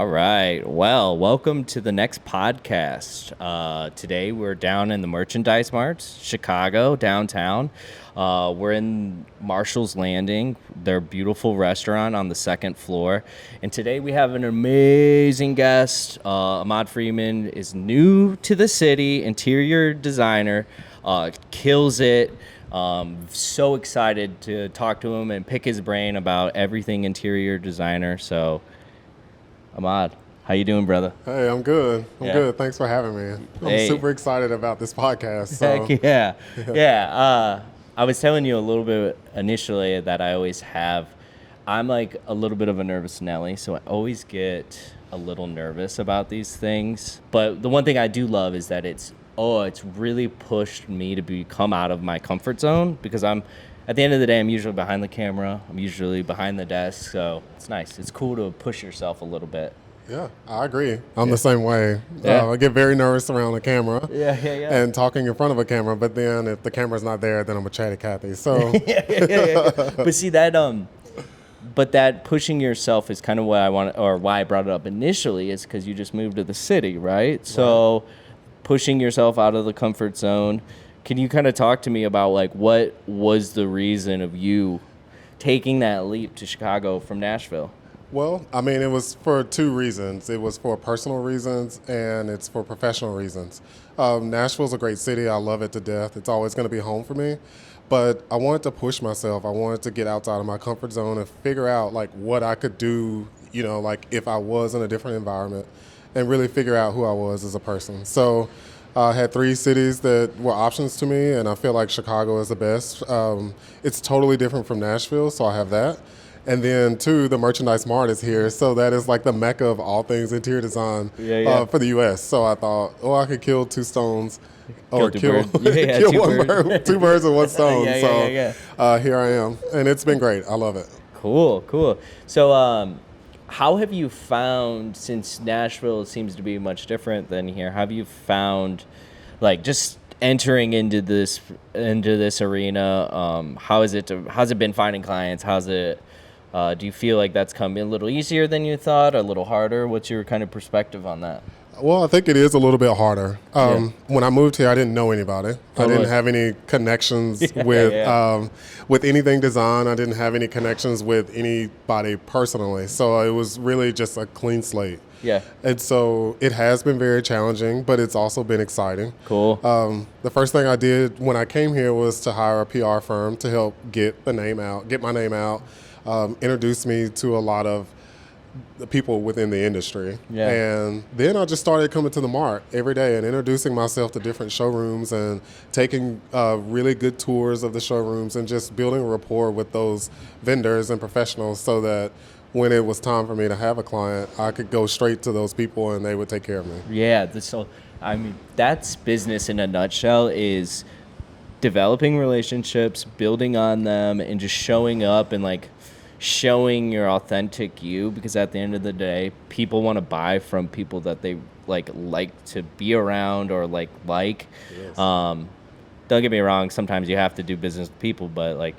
All right. Well, welcome to the next podcast. Today we're down in the Merchandise Mart, Chicago, downtown. We're in Marshall's Landing, their beautiful restaurant on the second floor. And today we have an amazing guest. Amhad Freeman is new to the city, interior designer, kills it. So excited to talk to him and pick his brain about everything interior designer. So, Amhad, how you doing, brother? Hey, I'm good. I'm good. Thanks for having me. I'm super excited about this podcast. So. Heck yeah. Yeah. I was telling you a little bit initially that I'm like a little bit of a nervous Nelly, so I always get a little nervous about these things. But the one thing I do love is that it's really pushed me to come out of my comfort zone, because at the end of the day, I'm usually behind the camera. I'm usually behind the desk, so it's nice. It's cool to push yourself a little bit. Yeah, I agree. I'm the same way. I get very nervous around the camera and talking in front of a camera, but then if the camera's not there, then I'm a chatty Cathy. So. But see, that pushing yourself is kind of what I want, or why I brought it up initially, is because you just moved to the city, right? So pushing yourself out of the comfort zone. Can you kind of talk to me about like what was the reason of you taking that leap to Chicago from Nashville? Well, I mean, it was for two reasons. It was for personal reasons and it's for professional reasons. Nashville's a great city. I love it to death. It's always going to be home for me. But I wanted to push myself. I wanted to get outside of my comfort zone and figure out like what I could do, like if I was in a different environment, and really figure out who I was as a person. So I had three cities that were options to me, and I feel like Chicago is the best. It's totally different from Nashville, so I have that. And then, two, the Merchandise Mart is here, so that is like the mecca of all things interior design for the U.S. So I thought, I could kill two stones, or kill one bird, two birds with one stone. Here I am, and it's been great. I love it. Cool. So how have you found, since Nashville seems to be much different than here, have you found, like, just entering into this arena, how's it been finding clients? Do you feel like that's come in a little easier than you thought, or a little harder? What's your kind of perspective on that? Well, I think it is a little bit harder. When I moved here, I didn't know anybody. Totally. I didn't have any connections with anything design. I didn't have any connections with anybody personally. So it was really just a clean slate. Yeah. And so it has been very challenging, but it's also been exciting. Cool. The first thing I did when I came here was to hire a PR firm to help get my name out, introduce me to a lot of the people within the industry. Yeah. And then I just started coming to the Mart every day and introducing myself to different showrooms and taking really good tours of the showrooms and just building a rapport with those vendors and professionals, so that when it was time for me to have a client, I could go straight to those people and they would take care of me. Yeah. So, I mean, that's business in a nutshell, is developing relationships, building on them, and just showing up and like showing your authentic you, because at the end of the day, people want to buy from people that they like to be around or like. Yes. Don't get me wrong, sometimes you have to do business with people, but like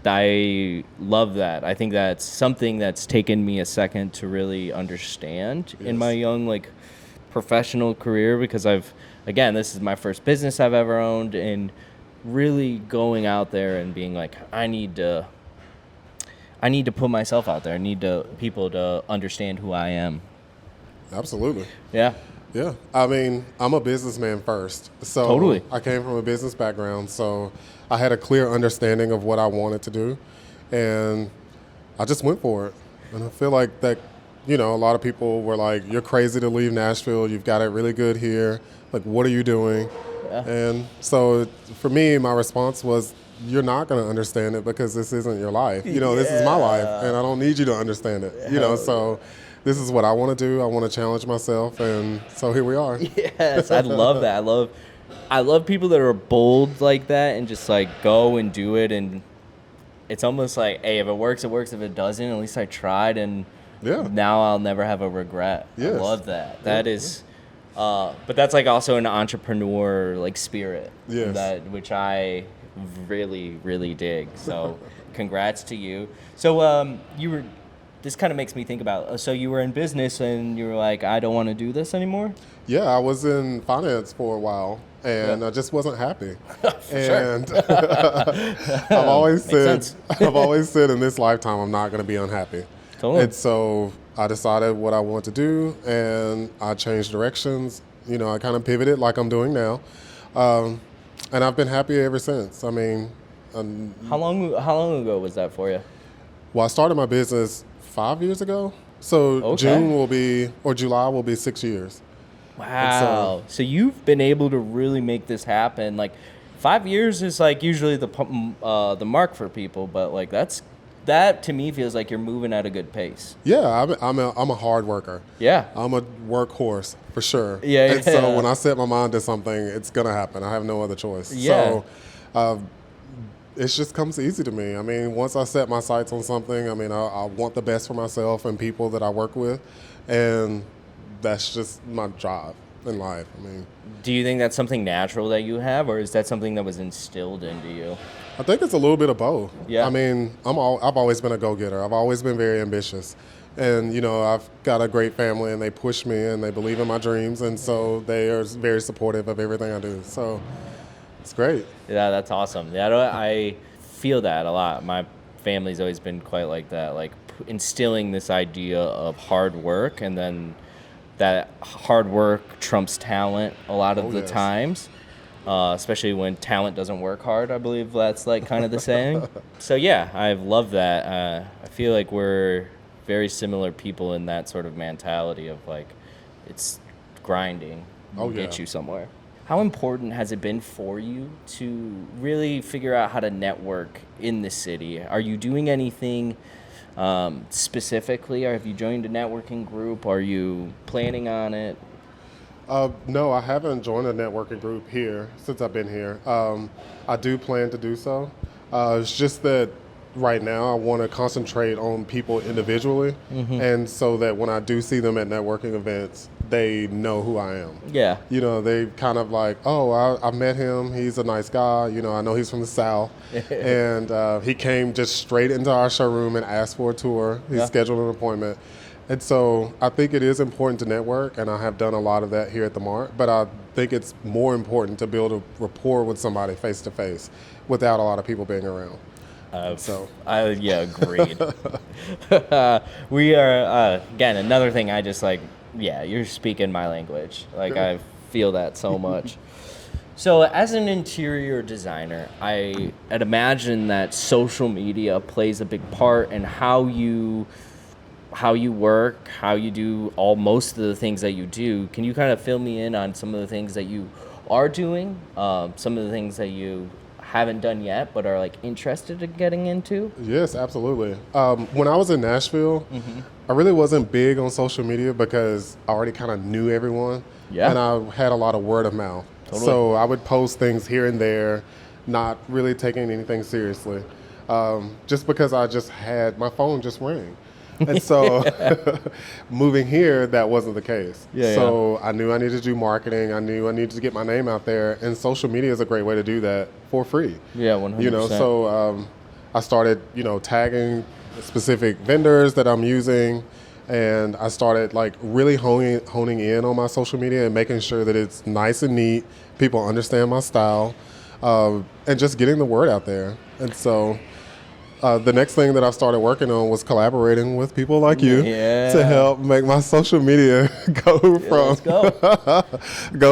I love that. I think that's something that's taken me a second to really understand in my young like professional career, because this is my first business I've ever owned, and really going out there and being like, I need to put myself out there. I need people to understand who I am. Absolutely. Yeah. Yeah. I mean, I'm a businessman first. So totally. I came from a business background, so I had a clear understanding of what I wanted to do, and I just went for it. And I feel like that, a lot of people were like, you're crazy to leave Nashville. You've got it really good here. Like, what are you doing? Yeah. And so for me, my response was, you're not going to understand it because this isn't your life. This is my life, and I don't need you to understand it. So this is what I want to do. I want to challenge myself, and so here we are. Yes, I love that. I love people that are bold like that and just like go and do it, and it's almost like, hey, if it works, it works. If it doesn't, at least I tried, and now I'll never have a regret. Yes. I love that. That is, but that's like also an entrepreneur like spirit. Yes. Which I really, really dig. So congrats to you. So you this kind of makes me think about, so you were in business and you were like, I don't want to do this anymore? Yeah, I was in finance for a while, and I just wasn't happy. And I've always Makes said in this lifetime I'm not going to be unhappy. Totally. And so I decided what I want to do, and I changed directions. You know, I kind of pivoted like I'm doing now, and I've been happy ever since. I mean, How long ago was that for you? well, I started my business 5 years ago. So Okay. July will be 6 years. Wow. So you've been able to really make this happen. Like 5 years is like usually the mark for people, but like that to me feels like you're moving at a good pace. Yeah, I'm a hard worker. Yeah. I'm a workhorse for sure. Yeah, And so when I set my mind to something, it's gonna happen. I have no other choice. Yeah. So it just comes easy to me. I mean, once I set my sights on something, I mean, I want the best for myself and people that I work with, and that's just my drive in life. I mean, Do you think that's something natural that you have, or is that something that was instilled into you? I think it's a little bit of both. Yeah. I mean, I've always been a go-getter. I've always been very ambitious. And, you know, I've got a great family, and they push me, and they believe in my dreams, and so they are very supportive of everything I do. So it's great. Yeah, that's awesome. Yeah, I feel that a lot. My family's always been quite like that, like instilling this idea of hard work, and then that hard work trumps talent a lot of the Yes. times, especially when talent doesn't work hard. I believe that's like kind of the saying. So yeah, I've loved that. I feel like we're very similar people in that sort of mentality of like, it's grinding will get you somewhere. How important has it been for you to really figure out how to network in the city? Are you doing anything specifically, or have you joined a networking group? Are you planning on it? No, I haven't joined a networking group here since I've been here. I do plan to do so. It's just that right now I want to concentrate on people individually, and so that when I do see them at networking events, they know who I am. Yeah. You know, they kind of like, oh, I met him. He's a nice guy. You know, I know he's from the South. And he came just straight into our showroom and asked for a tour. He scheduled an appointment. And so I think it is important to network, and I have done a lot of that here at the Mart. But I think it's more important to build a rapport with somebody face to face without a lot of people being around. Agreed. We are, again, another thing I just like, yeah, you're speaking my language. Like, I feel that so much. So as an interior designer, I'd imagine that social media plays a big part in how you work, how you do most of the things that you do. Can you kind of fill me in on some of the things that you are doing, some of the things that you haven't done yet but are like interested in getting into? Yes, absolutely. When I was in Nashville, I really wasn't big on social media because I already kind of knew everyone. Yeah. And I had a lot of word of mouth. Totally. So I would post things here and there, not really taking anything seriously. Just because my phone just rang. And so moving here, that wasn't the case. So I knew I needed to do marketing. I knew I needed to get my name out there. And social media is a great way to do that for free. Yeah, 100%. You know, so I started, tagging specific vendors that I'm using. And I started like really honing in on my social media and making sure that it's nice and neat. People understand my style, and just getting the word out there. And so the next thing that I started working on was collaborating with people like you to help make my social media go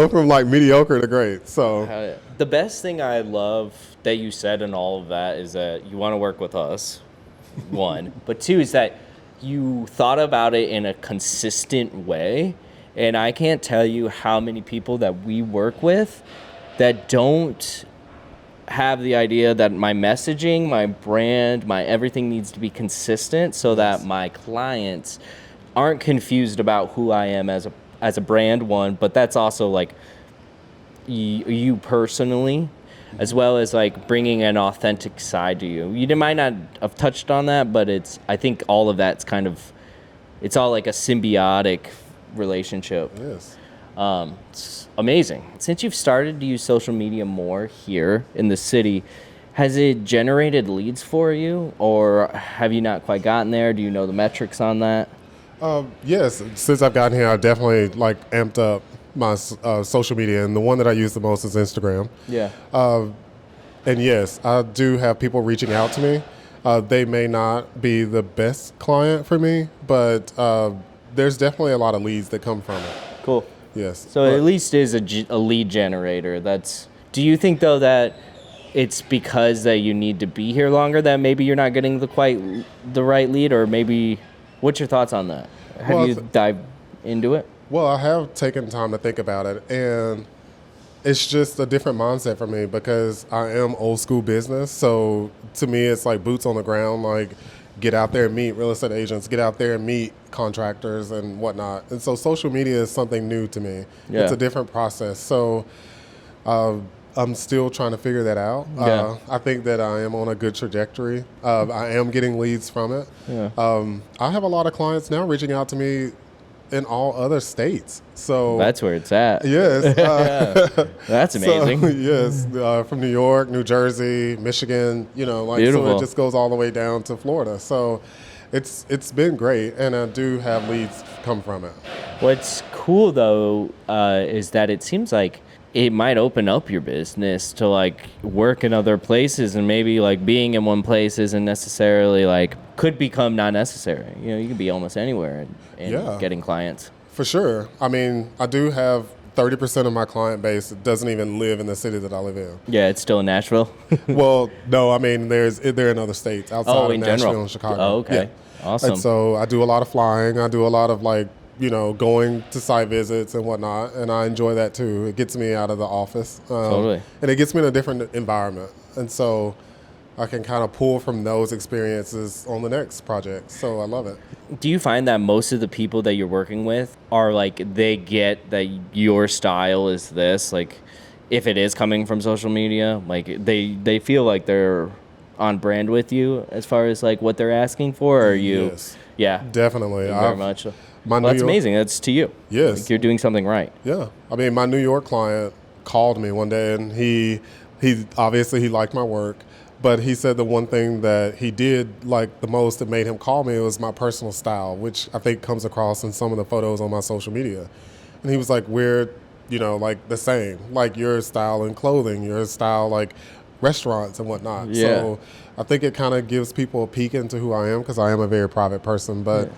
from like mediocre to great. So the best thing I love that you said in all of that is that you want to work with us, one, but two is that you thought about it in a consistent way. And I can't tell you how many people that we work with that don't have the idea that my messaging, my brand, my everything needs to be consistent so that my clients aren't confused about who I am as a brand, one, but that's also like you personally, as well as like bringing an authentic side to you. You might not have touched on that, but I think all of that's it's all like a symbiotic relationship. Yes. It's amazing. Since you've started to use social media more here in the city, Has it generated leads for you, or have you not quite gotten there? Do you know the metrics on that? Yes, since I've gotten here, I've definitely like amped up my social media, and the one that I use the most is Instagram. Yeah. And yes, I do have people reaching out to me. They may not be the best client for me, but there's definitely a lot of leads that come from it. Cool. Yes. So it at least is a lead generator. Do you think though that it's because that you need to be here longer that maybe you're not getting the right lead, or maybe what's your thoughts on that? Have you dived into it? Well, I have taken time to think about it, and it's just a different mindset for me because I am old school business. So to me, it's like boots on the ground, like get out there and meet real estate agents, get out there and meet contractors and whatnot. And so social media is something new to me. Yeah. It's a different process. So I'm still trying to figure that out. Yeah. I think that I am on a good trajectory. I am getting leads from it. Yeah. I have a lot of clients now reaching out to me in all other states. So that's where it's at. Yes. That's amazing. So, yes. From New York, New Jersey, Michigan, Beautiful. So it just goes all the way down to Florida. So it's been great, and I do have leads come from it. What's cool though is that it seems like it might open up your business to like work in other places, and maybe like being in one place isn't necessarily like could become not necessary. You can be almost anywhere and getting clients. For sure. I mean, I do have 30% of my client base that doesn't even live in the city that I live in. Yeah, it's still in Nashville. Well, no, I mean they're in other states outside of Nashville general. and Chicago. Oh, okay. Yeah. Awesome. And so I do a lot of flying. I do a lot of like going to site visits and whatnot, and I enjoy that too. It gets me out of the office. Totally. And it gets me in a different environment. And so I can kind of pull from those experiences on the next project. So I love it. Do you find that most of the people that you're working with are like, they get that your style is this, like if it is coming from social media, like they feel like they're on brand with you as far as like what they're asking for? Or are you? Yes. Yeah. Definitely. Very much. That's amazing. That's to you. Yes. Like you're doing something right. Yeah. I mean, my New York client called me one day, and he obviously he liked my work, but he said the one thing that he did like the most that made him call me was my personal style, which I think comes across in some of the photos on my social media. And he was like, we're, like the same, like your style in clothing, your style like restaurants and whatnot. Yeah. So I think it kind of gives people a peek into who I am, because I am a very private person, but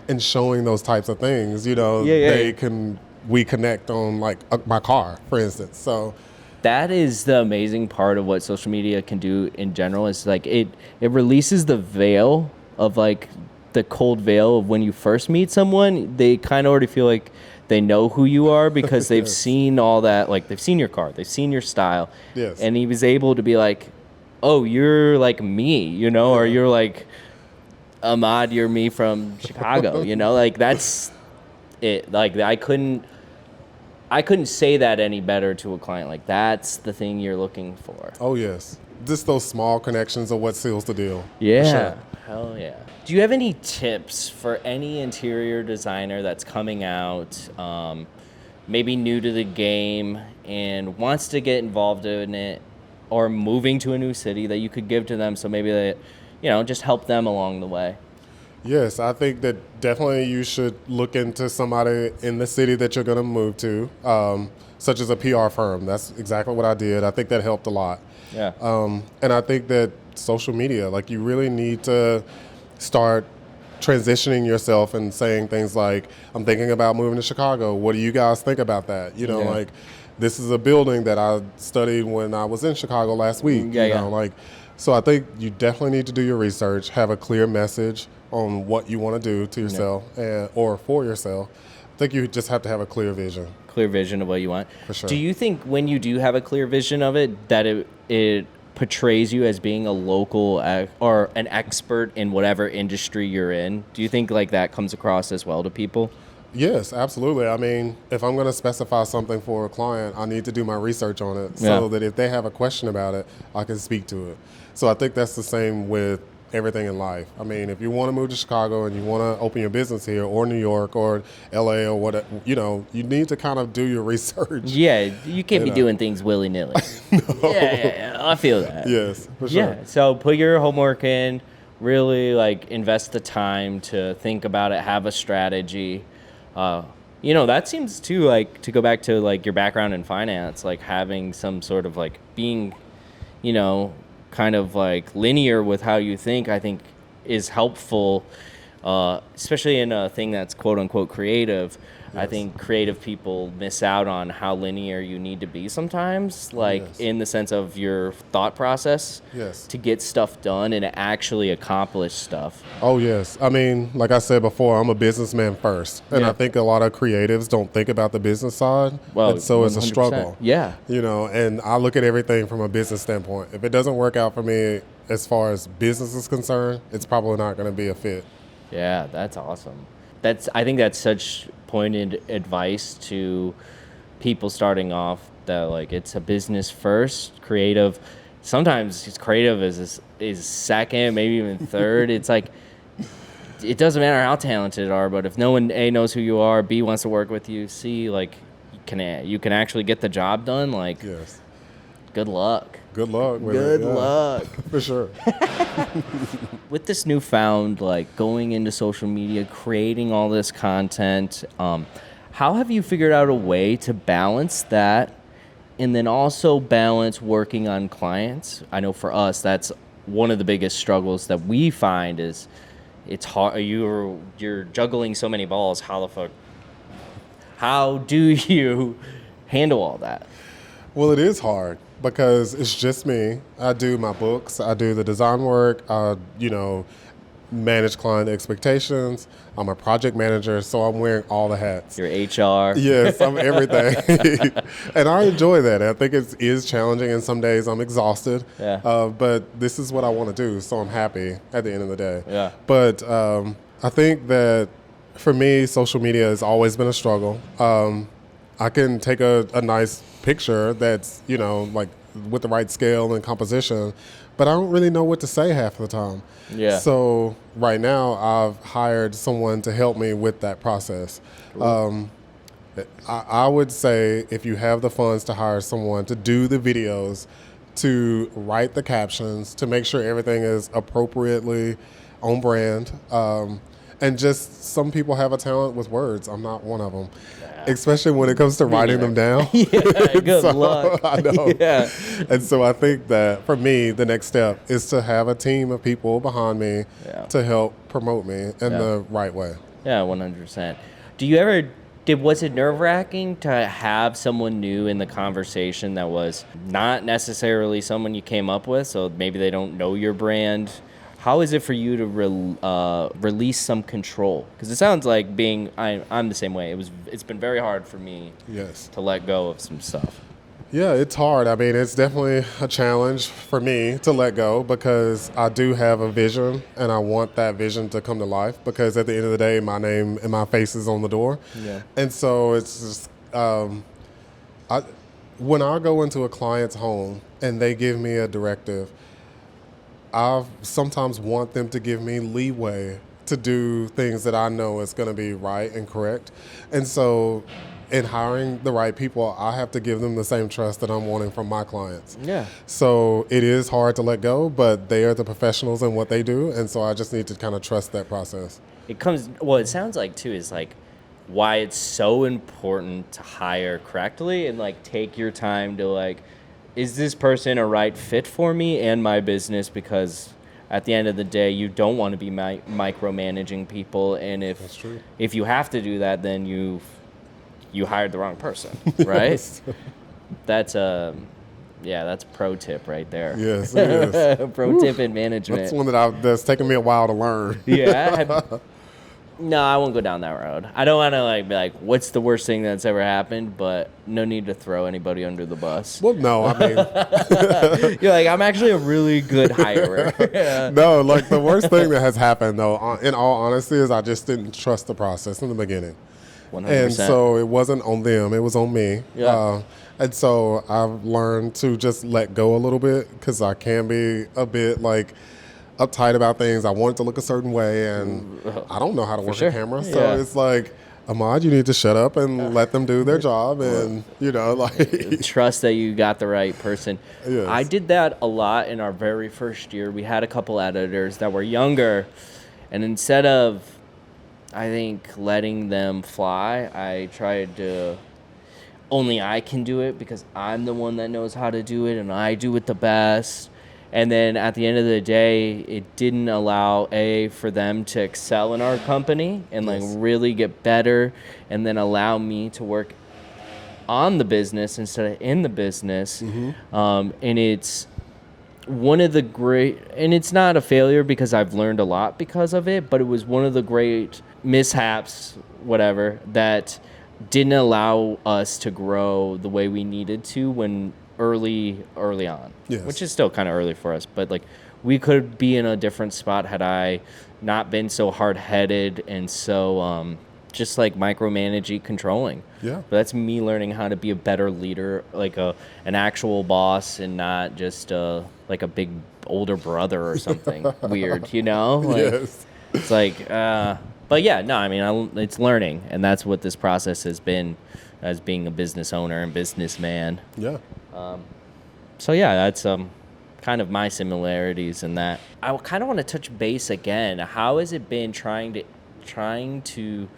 in showing those types of things, we connect on like my car, for instance. So that is the amazing part of what social media can do in general. Is like it releases the veil of like the cold veil of when you first meet someone. They kind of already feel like they know who you are because they've seen all that, like they've seen your car, they've seen your style. Yes. And he was able to be like, oh, you're like me, or you're like Amhad, you're me from Chicago, like that's it. Like I couldn't say that any better to a client. Like that's the thing you're looking for. Oh yes, just those small connections are what seals the deal. Yeah, sure. Hell yeah. Do you have any tips for any interior designer that's coming out, maybe new to the game and wants to get involved in it, or moving to a new city that you could give to them, so maybe they, just help them along the way? Yes, I think that definitely you should look into somebody in the city that you're going to move to, such as a PR firm. That's exactly what I did. I think that helped a lot. Yeah. And I think that social media, like you really need to start transitioning yourself and saying things like, I'm thinking about moving to Chicago. What do you guys think about that? Like this is a building that I studied when I was in Chicago last week. So I think you definitely need to do your research, have a clear message on what you want to do to yourself or for yourself. I think you just have to have a clear vision. Clear vision of what you want. For sure. Do you think when you do have a clear vision of it, that it portrays you as being a local or an expert in whatever industry you're in? Do you think like that comes across as well to people? Yes, absolutely. I mean, if I'm going to specify something for a client, I need to do my research on it so that if they have a question about it, I can speak to it. So I think that's the same with everything in life. I mean, if you want to move to Chicago and you want to open your business here, or New York, or LA, or what, you need to kind of do your research. Yeah, you can't be doing things willy-nilly. No. Yeah, I feel that. Yes, for sure. Yeah, so put your homework in, really like invest the time to think about it, have a strategy. That seems too, like, to go back to like your background in finance, like having some sort of like being, kind of like linear with how you think, I think is helpful, especially in a thing that's quote unquote creative. Yes. I think creative people miss out on how linear you need to be sometimes, like in the sense of your thought process to get stuff done and actually accomplish stuff. Oh, yes. I mean, like I said before, I'm a businessman first. And I think a lot of creatives don't think about the business side. Well, and so 100%. It's a struggle. Yeah. And I look at everything from a business standpoint. If it doesn't work out for me as far as business is concerned, it's probably not going to be a fit. Yeah, that's awesome. I think that's such pointed advice to people starting off, that like it's a business first, creative. Sometimes it's creative is second, maybe even third. It's like it doesn't matter how talented you are, but if no one A knows who you are, B wants to work with you, C like you can actually get the job done. Like, good luck. Good luck with Good it. luck. For sure. With this newfound, like, going into social media, creating all this content, how have you figured out a way to balance that and then also balance working on clients? I know for us, that's one of the biggest struggles that we find is it's hard. You're juggling so many balls. How do you handle all that? Well, it is hard because it's just me. I do my books. I do the design work. I, manage client expectations. I'm a project manager, so I'm wearing all the hats. You're HR. Yes, I'm everything. And I enjoy that. I think it is challenging, and some days I'm exhausted. Yeah. But this is what I want to do, so I'm happy at the end of the day. Yeah. But I think that for me, social media has always been a struggle. I can take a nice picture that's, like with the right scale and composition, but I don't really know what to say half the time. Yeah. So right now I've hired someone to help me with that process. I would say if you have the funds to hire someone to do the videos, to write the captions, to make sure everything is appropriately on brand, and just some people have a talent with words. I'm not one of them. Especially when it comes to writing them down. Good luck. I know. Yeah. And so I think that for me, the next step is to have a team of people behind me to help promote me in the right way. Yeah, 100%. Was it nerve-wracking to have someone new in the conversation that was not necessarily someone you came up with, so maybe they don't know your brand? How is it for you to release some control? Because it sounds like I'm the same way. It's been very hard for me to let go of some stuff. Yeah, it's hard. I mean, it's definitely a challenge for me to let go because I do have a vision and I want that vision to come to life because at the end of the day, my name and my face is on the door. Yeah. And so it's just, when I go into a client's home and they give me a directive, I sometimes want them to give me leeway to do things that I know is going to be right and correct. And so in hiring the right people, I have to give them the same trust that I'm wanting from my clients. Yeah. So it is hard to let go, but they are the professionals in what they do. And so I just need to kind of trust that process. It sounds like too is like why it's so important to hire correctly and like take your time to like, is this person a right fit for me and my business? Because at the end of the day, you don't want to be micromanaging people. And if you have to do that, then you hired the wrong person, right? That's that's pro tip right there. Yes, it is. Pro tip in management. That's one that's taken me a while to learn. Yeah. No, I won't go down that road. I don't want to be like, what's the worst thing that's ever happened? But no need to throw anybody under the bus. Well, no, I mean, you're like, I'm actually a really good hirer. No, like the worst thing that has happened, though, in all honesty, is I just didn't trust the process in the beginning. 100%. And so it wasn't on them; it was on me. Yeah. And so I've learned to just let go a little bit because I can be a bit like uptight about things. I want it to look a certain way, and I don't know how to work sure. a camera. So Yeah. it's like, Amhad, you need to shut up and let them do their job, and like Trust that you got the right person. Yes. I did that a lot in our very first year. We had a couple editors that were younger, and instead of, I think, letting them fly, I tried to, only I can do it because I'm the one that knows how to do it and I do it the best. And then at the end of the day, it didn't allow for them to excel in our company and like Yes. really get better, and then allow me to work on the business instead of in the business. And it's one of the great, and it's not a failure because I've learned a lot because of it, but it was one of the great mishaps, whatever, that didn't allow us to grow the way we needed to when early on. Yes. Which is still kind of early for us, but like we could be in a different spot had I not been so hard-headed and so just like micromanaging, controlling. Yeah. But that's me learning how to be a better leader, like an actual boss, and not just like a big older brother or something weird, you know? Like, Yes. It's like, but yeah, no, I mean, it's learning, and that's what this process has been as being a business owner and businessman. Yeah. So yeah, that's kind of my similarities in that. I kind of want to touch base again. How has it been trying to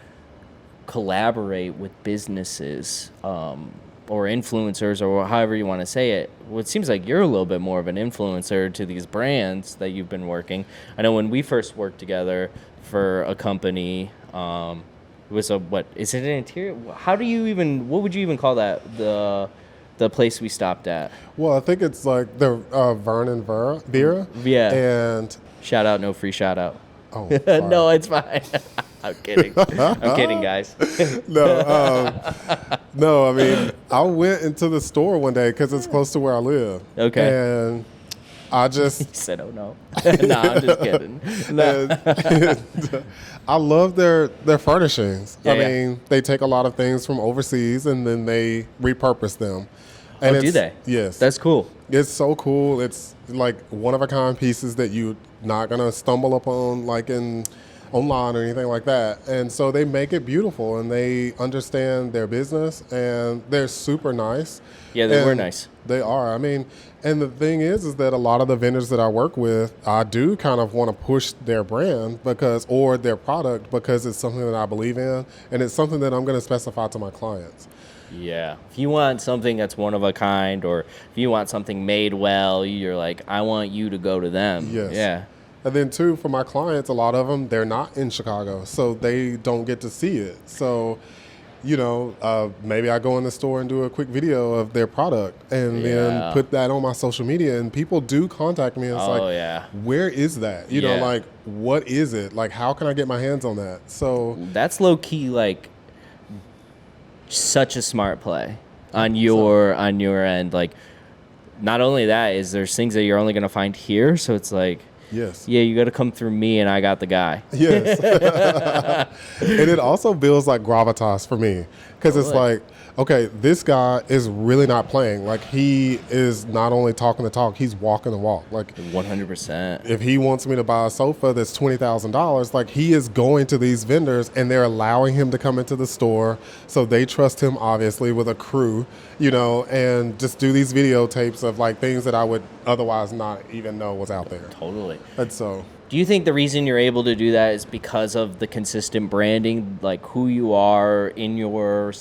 collaborate with businesses or influencers, or however you want to say it? Well, it seems like you're a little bit more of an influencer to these brands that you've been working. I know when we first worked together for a company, it was is it an interior? What would you even call that? The place we stopped at. Well, I think it's like the Vernon Vera. Yeah. And Shout out, no free shout out. oh, sorry. No, it's fine. I'm kidding. I'm kidding, guys. No, I mean, I went into the store one day because it's close to where I live. Okay. And I just He said, "Oh no." No, I'm just kidding. No. and I love their furnishings. Yeah, I yeah. mean, they take a lot of things from overseas and then they repurpose them. And Oh, do they? Yes. That's cool. It's so cool. It's like one of a kind pieces that you're not gonna stumble upon like online or anything like that. And so they make it beautiful, and they understand their business, and they're super nice. Yeah, they were And nice. They are. I mean, and the thing is that a lot of the vendors that I work with, I do kind of want to push their brand or their product because it's something that I believe in, and it's something that I'm going to specify to my clients. Yeah. If you want something that's one of a kind, or if you want something made well, you're like, I want you to go to them. Yes. Yeah. And then too, for my clients, a lot of them, they're not in Chicago, so they don't get to see it. So, maybe I go in the store and do a quick video of their product and Yeah. then put that on my social media. And people do contact me. And it's Oh, yeah. where is that? Yeah. Like, what is it? Like, how can I get my hands on that? So, That's low key, like, such a smart play on your end. Like, not only that, is there's things that you're only gonna find here, so it's like, yes. yeah, you got to come through me, and I got the guy. Yes. And it also builds like gravitas for me because it's Totally. like, okay, this guy is really not playing. Like, he is not only talking the talk, he's walking the walk. Like, 100%. if he wants me to buy a sofa that's $20,000, like, he is going to these vendors and they're allowing him to come into the store. So they trust him, obviously, with a crew, and just do these videotapes of like things that I would otherwise not even know was out there. Totally. And so, Do you think the reason you're able to do that is because of the consistent branding, like who you are in your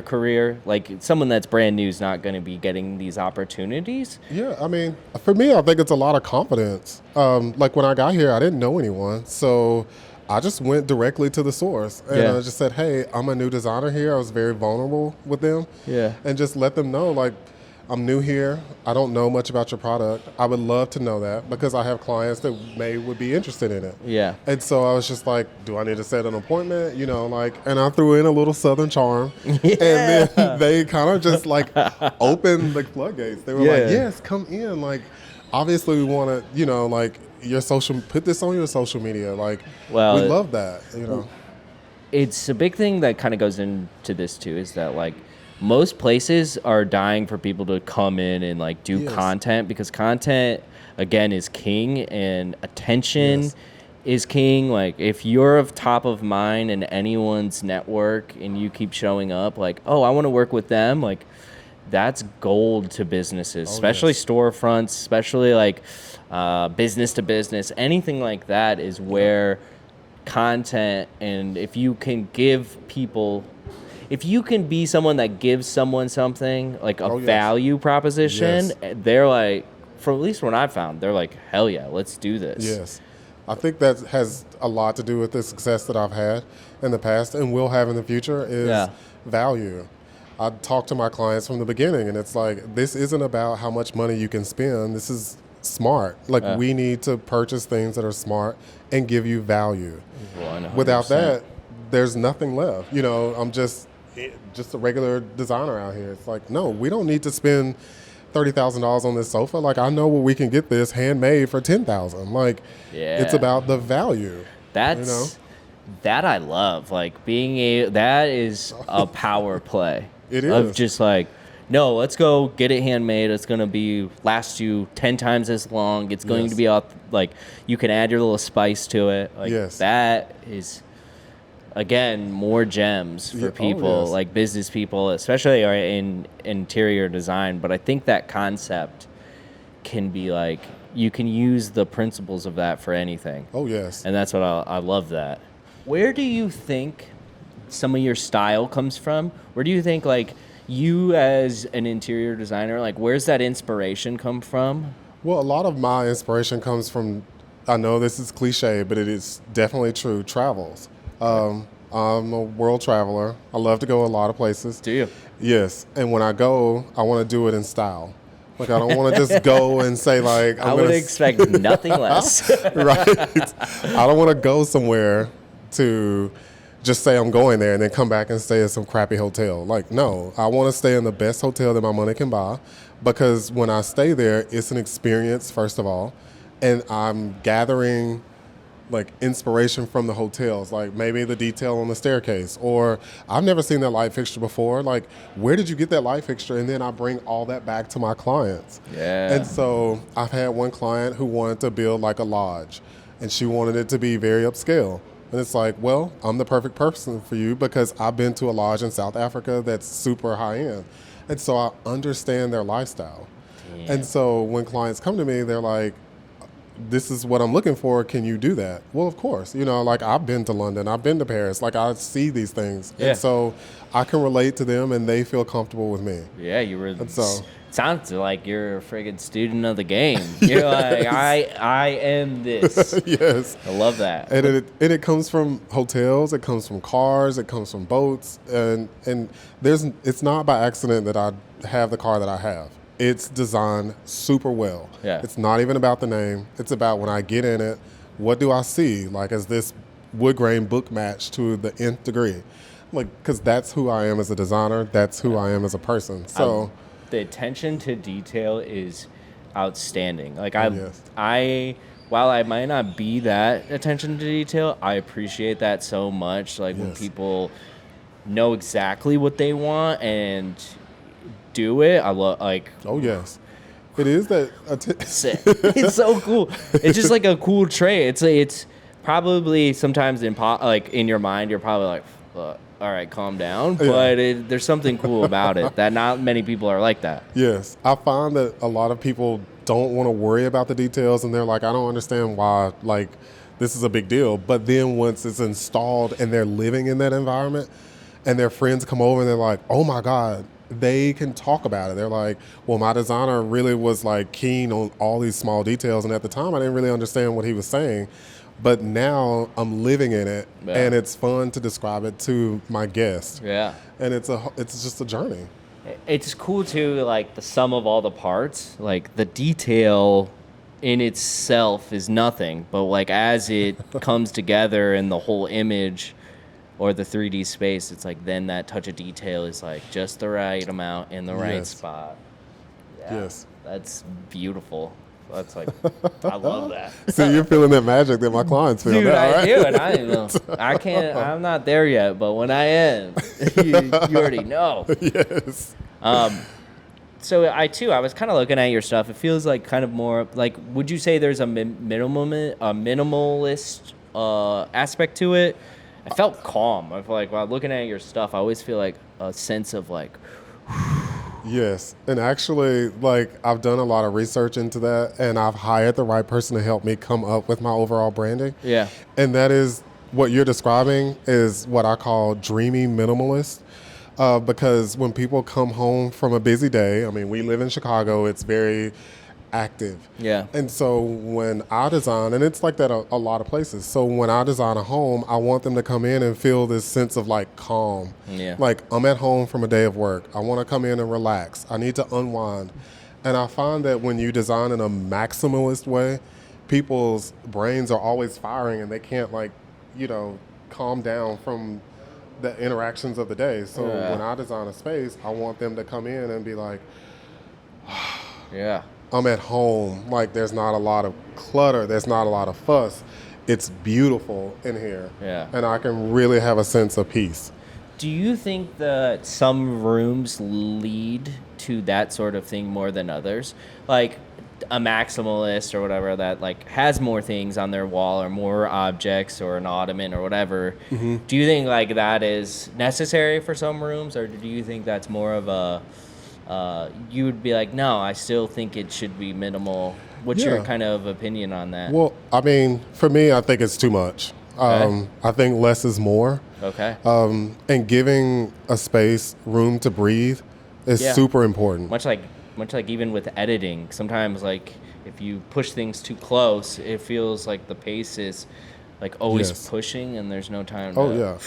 career? Like, someone that's brand new is not going to be getting these opportunities. yeah, I mean, for me, I think it's a lot of confidence. Like, when I got here, I didn't know anyone. So I just went directly to the source and Yeah. I just said, hey, I'm a new designer here. I was very vulnerable with them. Yeah. And just let them know, like, I'm new here. I don't know much about your product. I would love to know that because I have clients that would be interested in it. Yeah. And so I was just like, do I need to set an appointment? And I threw in a little Southern charm. Yeah. And then they kind of just like opened the floodgates. They were Yeah. like, yes, come in. Like, obviously we want to, like, put this on your social media. Like, Well, we love that, It's a big thing that kind of goes into this too, is that like most places are dying for people to come in and like do Yes. content, because content again is king, and attention Yes. is king. Like if you're of top of mind in anyone's network and you keep showing up like, oh, I want to work with them, like that's gold to businesses, Oh, especially yes. storefronts, especially like business to business, anything like that is where content, and if you can give people, if you can be someone that gives someone something like a Oh, yes. value proposition, Yes. they're like, for at least when I've found, they're like, hell yeah, let's do this. Yes. I think that has a lot to do with the success that I've had in the past and will have in the future is Yeah. value. I talk to my clients from the beginning, and it's like, this isn't about how much money you can spend. This is smart. Like, we need to purchase things that are smart and give you value. 100%. Without that, there's nothing left. You know, I'm just a regular designer out here. It's like, no, we don't need to spend $30,000 on this sofa. Like, I know where we can get this handmade for $10,000. Like, it's Yeah. about the value. That's that I love. Like that is a power play. It Of is. just like, no, let's go get it handmade. It's gonna last you 10 times as long. It's going Yes. to be like you can add your little spice to it. Like Yes. that is again more gems Yeah, for oh, people, yes. like business people, especially in interior design. But I think that concept can be like, you can use the principles of that for anything. Oh, yes. And that's what I love that. Where do you think some of your style comes from? Where do you think, like, you as an interior designer, like, where's that inspiration come from? Well, a lot of my inspiration comes from, I know this is cliche, but it is definitely true, travels. I'm a world traveler. I love to go a lot of places. Do you? Yes. And when I go, I want to do it in style. Like, I don't want to just go and say, like, I would expect nothing less. Right. I don't want to go somewhere to just say I'm going there and then come back and stay at some crappy hotel. Like, no, I want to stay in the best hotel that my money can buy, because when I stay there, it's an experience, first of all, and I'm gathering like inspiration from the hotels, like maybe the detail on the staircase, or I've never seen that light fixture before. Like, where did you get that light fixture? And then I bring all that back to my clients. Yeah. And so I've had one client who wanted to build like a lodge, and she wanted it to be very upscale. And it's like, well, I'm the perfect person for you, because I've been to a lodge in South Africa that's super high end. And so I understand their lifestyle. Damn. And so when clients come to me, they're like, this is what I'm looking for. Can you do that? Well, of course. You know, like, I've been to London, I've been to Paris. Like, I see these things. Yeah. And so I can relate to them, and they feel comfortable with me. Yeah, you were. And so- Sounds like you're a friggin' student of the game. You're like, I am this. Yes. I love that. And it comes from hotels, it comes from cars, it comes from boats, and it's not by accident that I have the car that I have. It's designed super well. Yeah. It's not even about the name. It's about, when I get in it, what do I see? Like, is this wood grain book match to the nth degree? Like, because that's who I am as a designer. That's who I am as a person. So the attention to detail is outstanding. Like yes. while I might not be that attention to detail, I appreciate that so much. Like when Yes. people know exactly what they want and do it. I love, like, oh yes, it is that. sick. It's so cool. It's just like a cool trait. It's probably sometimes like in your mind you're probably like, all right, calm down. Yeah. But there's something cool about it that not many people are like that. Yes, I find that a lot of people don't want to worry about the details, and they're like, I don't understand why, like, this is a big deal. But then once it's installed and they're living in that environment, and their friends come over and they're like, oh my God, they can talk about it. They're like, well, my designer really was like keen on all these small details, and at the time I didn't really understand what he was saying. But now I'm living in it, Yeah. and it's fun to describe it to my guests. Yeah. And it's just a journey. It's cool too, like the sum of all the parts, like the detail in itself is nothing, but like as it comes together in the whole image or the 3D space, it's like then that touch of detail is like just the right amount in the right Yes. spot. Yeah, Yes. That's beautiful. That's like, I love that. So you're feeling that magic that my clients feel. Dude, now, I right? do, and I know. I can't. I'm not there yet, but when I am, you already know. Yes. So I was kind of looking at your stuff. It feels like kind of more like. Would you say there's a minimalist aspect to it? I felt calm. I feel like while looking at your stuff, I always feel like a sense of like. Yes. And actually, like, I've done a lot of research into that, and I've hired the right person to help me come up with my overall branding. Yeah. And that is what you're describing is what I call dreamy minimalist. Because when people come home from a busy day, I mean, we live in Chicago, it's very active. Yeah. And so when I design, and it's like that a lot of places. So when I design a home, I want them to come in and feel this sense of like calm. Yeah. Like I'm at home from a day of work. I want to come in and relax. I need to unwind. And I find that when you design in a maximalist way, people's brains are always firing and they can't calm down from the interactions of the day. So when I design a space, I want them to come in and be like, Yeah. I'm at home. Like there's not a lot of clutter. There's not a lot of fuss. It's beautiful in here. Yeah. And I can really have a sense of peace. Do you think that some rooms lead to that sort of thing more than others? Like a maximalist or whatever that like has more things on their wall or more objects or an ottoman or whatever. Mm-hmm. Do you think like that is necessary for some rooms, or do you think that's more of a you would be like, no, I still think it should be minimal? What's your kind of opinion on that? Well, I mean, for me, I think it's too much. Okay. I think less is more. Okay. And giving a space room to breathe is super important. Much like even with editing, sometimes like if you push things too close, it feels like the pace is like always pushing and there's no time to...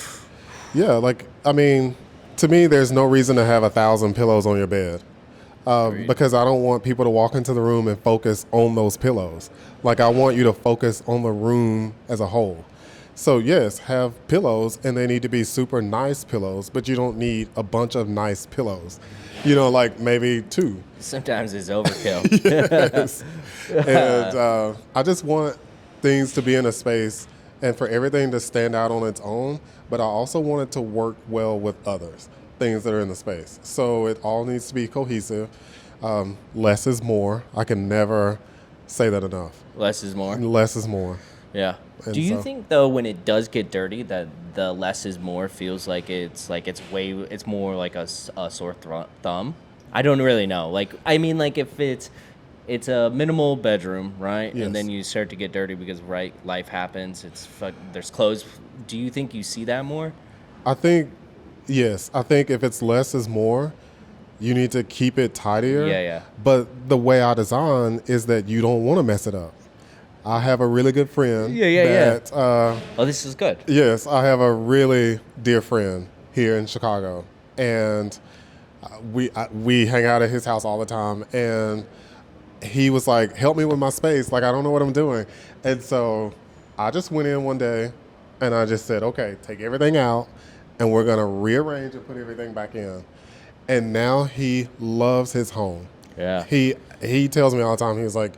Yeah, like, I mean, to me, there's no reason to have 1,000 pillows on your bed. Because I don't want people to walk into the room and focus on those pillows. Like, I want you to focus on the room as a whole. So, yes, have pillows, and they need to be super nice pillows, but you don't need a bunch of nice pillows. You know, like maybe 2. Sometimes it's overkill. Yes. And I just want things to be in a space and for everything to stand out on its own, but I also want it to work well with others, things that are in the space. So it all needs to be cohesive. Less is more. I can never say that enough. Less is more? Less is more. Yeah. And do you think though when it does get dirty that the less is more feels like it's more like a sore thumb? I don't really know. Like I mean, like if it's a minimal bedroom, right? Yes. And then you start to get dirty because life happens. There's clothes. Do you think you see that more? I think yes. I think if it's less is more, you need to keep it tidier. Yeah. But the way I design is that you don't want to mess it up. I have a really good friend. Yeah. Oh, this is good. Yes, I have a really dear friend here in Chicago, and we hang out at his house all the time. And he was like, "Help me with my space. Like I don't know what I'm doing." And so I just went in one day, and I just said, "Okay, take everything out, and we're gonna rearrange and put everything back in." And now he loves his home. Yeah. He tells me all the time. He was like.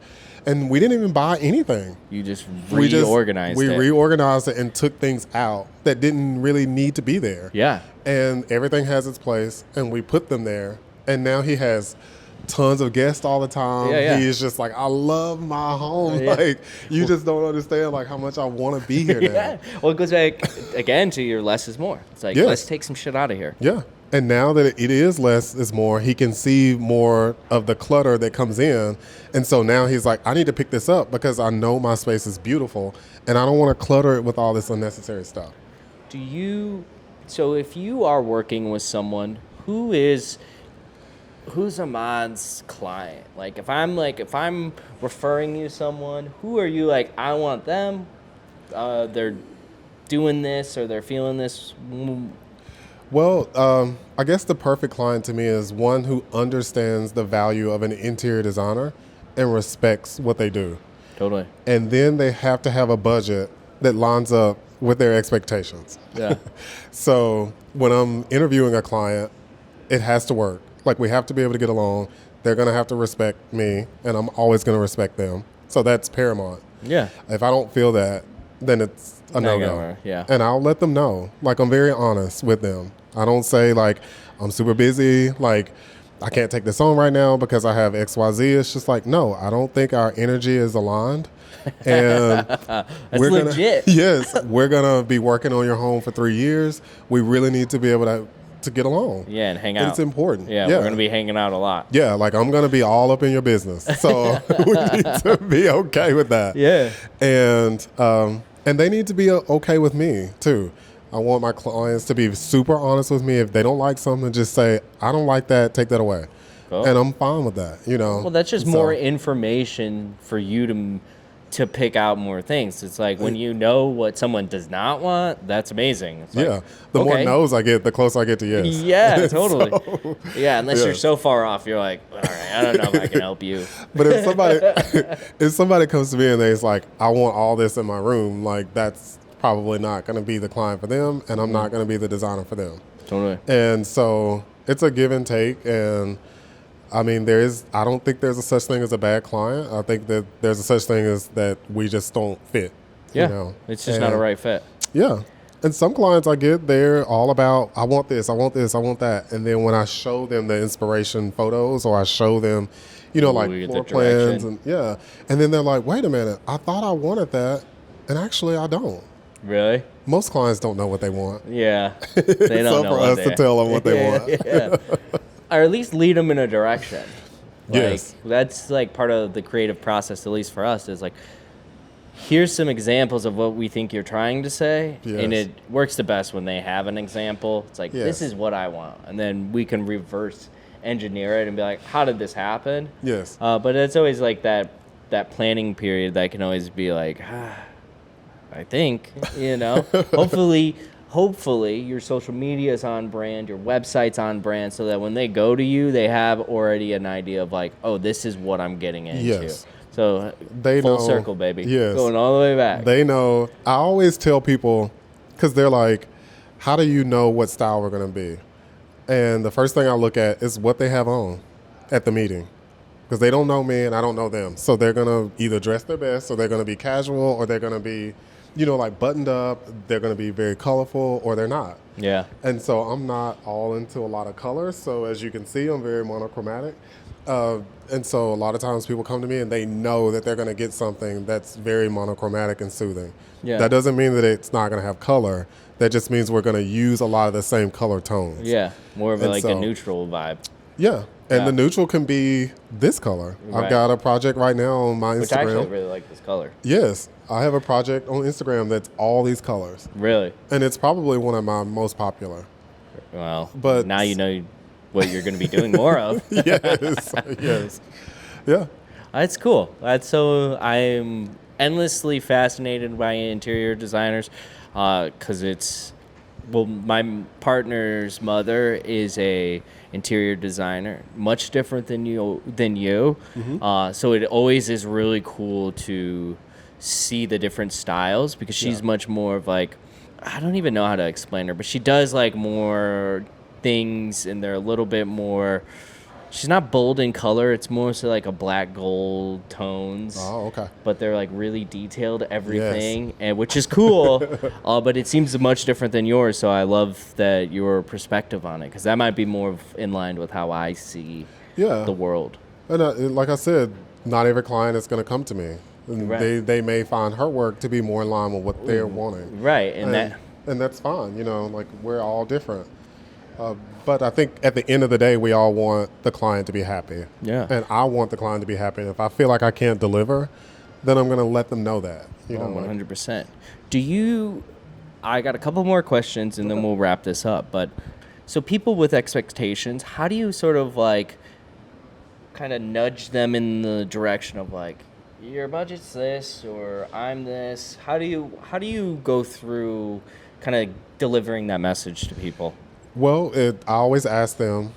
And we didn't even buy anything. You just reorganized it. We reorganized it and took things out that didn't really need to be there. Yeah. And everything has its place, and we put them there. And now he has tons of guests all the time. Yeah. He's just like, I love my home. Yeah. Like, you just don't understand, like, how much I want to be here now. Yeah. Well, it goes back, again, to your less is more. It's like, let's take some shit out of here. Yeah. And now that it is less is more, he can see more of the clutter that comes in. And so now he's like, I need to pick this up because I know my space is beautiful and I don't want to clutter it with all this unnecessary stuff. So if you are working with someone, who's Ahmad's client? Like if I'm referring you to someone, who are you like, I want them, they're doing this or they're feeling this? Well, I guess the perfect client to me is one who understands the value of an interior designer and respects what they do. Totally. And then they have to have a budget that lines up with their expectations. Yeah. So when I'm interviewing a client, it has to work. Like we have to be able to get along. they're going to have to respect me, and I'm always going to respect them. So that's paramount. Yeah. If I don't feel that, then it's a no-go. Yeah. And I'll let them know. Like, I'm very honest with them. I don't say, like, I'm super busy, like, I can't take this on right now because I have XYZ. It's just like, no, I don't think our energy is aligned. And That's legit. Yes, we're going to be working on your home for 3 years. We really need to be able to get along. Yeah, and hang out. It's important. Yeah, we're going to be hanging out a lot. Yeah, like I'm going to be all up in your business. So we need to be okay with that. Yeah. And they need to be okay with me too. I want my clients to be super honest with me. If they don't like something, just say, I don't like that, take that away. Cool. And I'm fine with that, Well, that's just more information for you to pick out more things. It's like when you know what someone does not want, that's amazing. It's like, the more no's I get, the closer I get to yes. Yeah, totally. Unless you're so far off, you're like, all right, I don't know if I can help you. But if somebody comes to me and they're like, I want all this in my room, like that's probably not going to be the client for them, and I'm not going to be the designer for them. Totally. And so it's a give and take, and I mean, I don't think there's a such thing as a bad client. I think that there's a such thing as that we just don't fit. Yeah, it's just not a right fit. Yeah. And some clients I get, they're all about, I want this, I want this, I want that. And then when I show them the inspiration photos or I show them, like floor plans and and then they're like, wait a minute, I thought I wanted that, and actually I don't. Really? Most clients don't know what they want. Yeah. They don't know for us to tell them what they want. Yeah. Or at least lead them in a direction. Yes. That's like part of the creative process, at least for us, is like, here's some examples of what we think you're trying to say. Yes. And it works the best when they have an example. It's like, this is what I want. And then we can reverse engineer it and be like, how did this happen? Yes. But it's always like that planning period that can always be like, I think, hopefully your social media is on brand, your website's on brand, so that when they go to you, they have already an idea of like, oh, this is what I'm getting into. Yes. So they full know, circle, baby. Yes. Going all the way back. They know. I always tell people, because they're like, how do you know what style we're going to be? And the first thing I look at is what they have on at the meeting. Because they don't know me and I don't know them. So they're going to either dress their best, or they're going to be casual, or they're going to be like buttoned up, they're going to be very colorful, or they're not. Yeah. And so I'm not all into a lot of colors. So as you can see, I'm very monochromatic. And so a lot of times people come to me and they know that they're going to get something that's very monochromatic and soothing. Yeah. That doesn't mean that it's not going to have color. That just means we're going to use a lot of the same color tones. Yeah. More of a neutral vibe. Yeah. And the neutral can be this color. Right. I've got a project right now on my Instagram. Which I actually really like this color. Yes. I have a project on Instagram that's all these colors. Really? And it's probably one of my most popular. Well, but now you know what you're going to be doing more of. Yes. Yes. Yeah. That's cool. I'm endlessly fascinated by interior designers because my partner's mother is a interior designer, much different than you. Mm-hmm. So it always is really cool to see the different styles, because she's much more of like, I don't even know how to explain her, but she does like more things, and they're a little bit more, she's not bold in color, it's more so like a black gold tones. Oh, okay. But they're like really detailed everything, and which is cool. But it seems much different than yours, so I love that your perspective on it, because that might be more in line with how I see the world. And like I said, not every client is going to come to me. Right. They may find her work to be more in line with what they're wanting. Right, and that's fine. Like we're all different. But I think at the end of the day, we all want the client to be happy. Yeah. And I want the client to be happy. And if I feel like I can't deliver, then I'm going to let them know that. 100%. I got a couple more questions and then we'll wrap this up. But so people with expectations, how do you sort of like kind of nudge them in the direction of like, your budget's this, or I'm this? How do you go through kind of delivering that message to people? Well, I always ask them,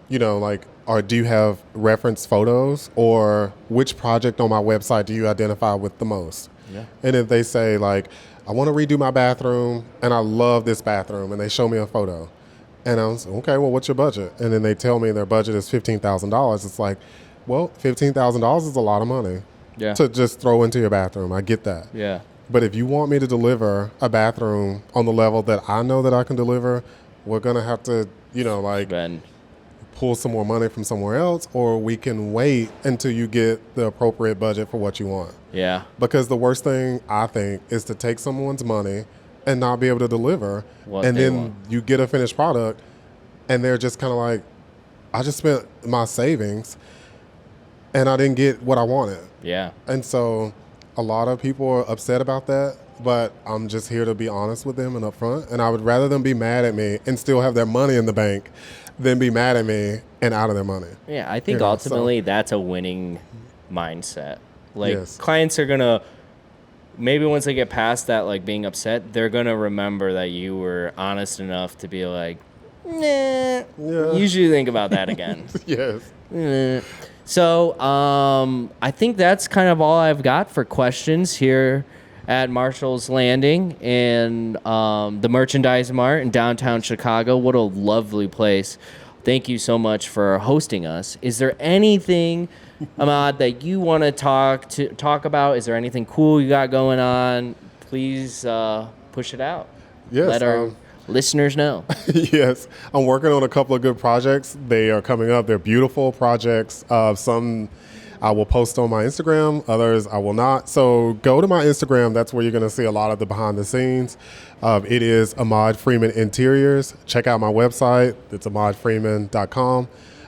do you have reference photos, or which project on my website do you identify with the most? Yeah. And if they say like, I want to redo my bathroom and I love this bathroom, and they show me a photo, And I was, okay, well, what's your budget? And then they tell me their budget is $15,000. It's like, well, $15,000 is a lot of money to just throw into your bathroom. I get that. Yeah. But if you want me to deliver a bathroom on the level that I know that I can deliver, we're going to have to, pull some more money from somewhere else, or we can wait until you get the appropriate budget for what you want. Yeah. Because the worst thing, I think, is to take someone's money and not be able to deliver. And then you get a finished product, and they're just kind of like, I just spent my savings, and I didn't get what I wanted. Yeah. And so a lot of people are upset about that, but I'm just here to be honest with them and upfront. And I would rather them be mad at me and still have their money in the bank than be mad at me and out of their money. Yeah, I think ultimately that's a winning mindset. Like, Yes. clients are going to, maybe once they get past that, like, being upset, they're going to remember that you were honest enough to be like, nah, you should think about that again. Yes. So I think that's kind of all I've got for questions here at Marshall's Landing and the Merchandise Mart in downtown Chicago. What a lovely place. Thank you so much for hosting us. Is there anything, Amhad, that you want to talk about? Is there anything cool you got going on? Please push it out. Yes. Let our listeners know. Yes. I'm working on a couple of good projects. They are coming up. They're beautiful projects. Some I will post on my Instagram. Others I will not. So go to my Instagram. That's where you're going to see a lot of the behind the scenes. It is Amhad Freeman Interiors. Check out my website. It's ahmadfreeman.com.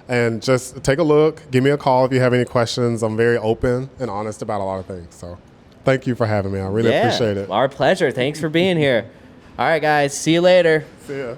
And just take a look. Give me a call if you have any questions. I'm very open and honest about a lot of things. So thank you for having me. I really appreciate it. Our pleasure. Thanks for being here. All right, guys. See you later. See ya.